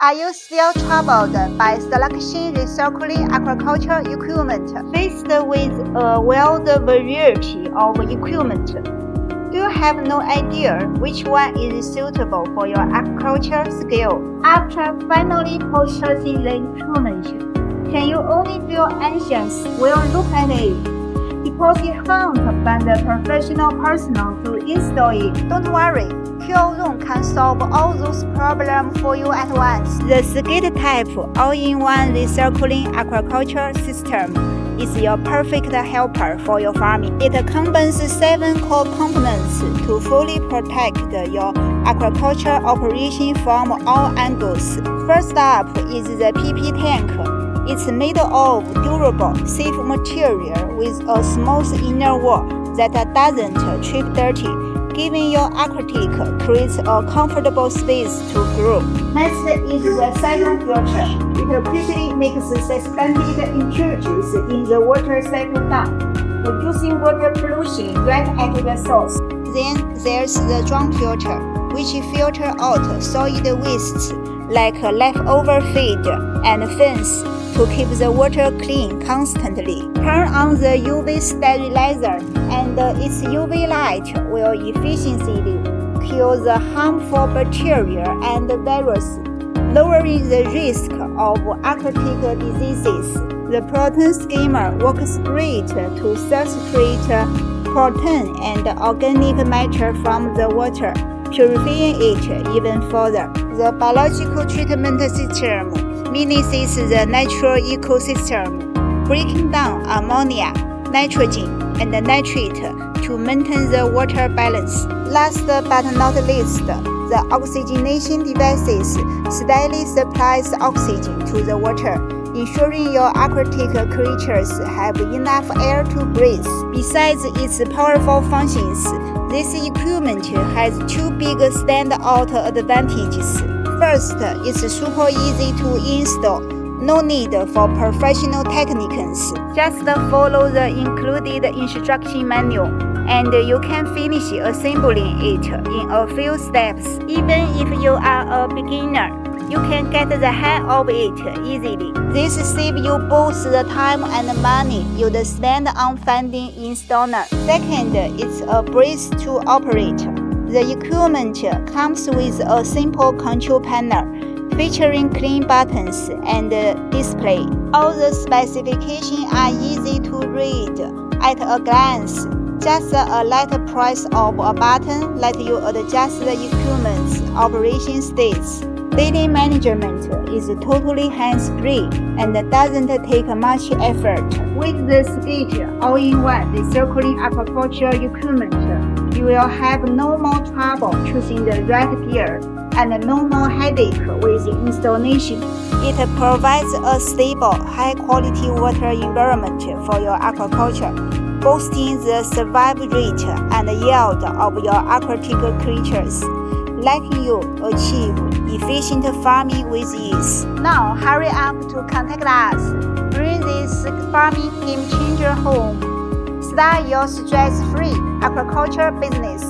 Are you still troubled by selecting recirculating aquaculture equipment? Faced with a wide variety of equipment, do you have no idea which one is suitable for your aquaculture skill? After finally purchasing the equipment, can you only feel anxious when you look at it? Because you can't find a professional personnel to install it. Don't worry, QLOZONE can solve all those problems for you at once. The skid type all-in-one recirculating aquaculture system is your perfect helper for your farming. It combines 7 core components to fully protect your aquaculture operation from all angles. First up is the PP tank. It's made of durable, safe material with a smooth inner wall that doesn't trip dirty, giving your aquatic creates a comfortable space to grow. Next is the cycle filter. It quickly makes suspended impurities in the water cycle down, reducing water pollution right at the source. Then there's the drum filter, which filters out solid wastes like leftover feed and fins to keep the water clean constantly. Turn on the UV sterilizer, and its UV light will efficiently kill the harmful bacteria and viruses, lowering the risk of aquatic diseases. The protein skimmer works great to substitute protein and organic matter from the water, purifying it even further. The biological treatment system mimics the natural ecosystem, breaking down ammonia, nitrogen, and nitrate to maintain the water balance. Last but not least, the oxygenation devices steadily supplies oxygen to the water, ensuring your aquatic creatures have enough air to breathe. Besides its powerful functions, this equipment has 2 big standout advantages. First, it's super easy to install. No need for professional technicians. Just follow the included instruction manual, and you can finish assembling it in a few steps. Even if you are a beginner, you can get the hang of it easily. This saves you both the time and money you'd spend on finding installer. Second, it's a breeze to operate. The equipment comes with a simple control panel featuring clean buttons and display. All the specifications are easy to read at a glance. Just a light press of a button lets you adjust the equipment's operation states. Daily management is totally hands-free and doesn't take much effort. With the Skid all-in-one recirculating aquaculture equipment, you will have no more trouble choosing the right gear and no more headache with installation. It provides a stable, high-quality water environment for your aquaculture, boosting the survival rate and yield of your aquatic creatures, letting you achieve efficient farming with ease. Now hurry up to contact us. Bring this farming game changer home. Start your stress-free aquaculture business.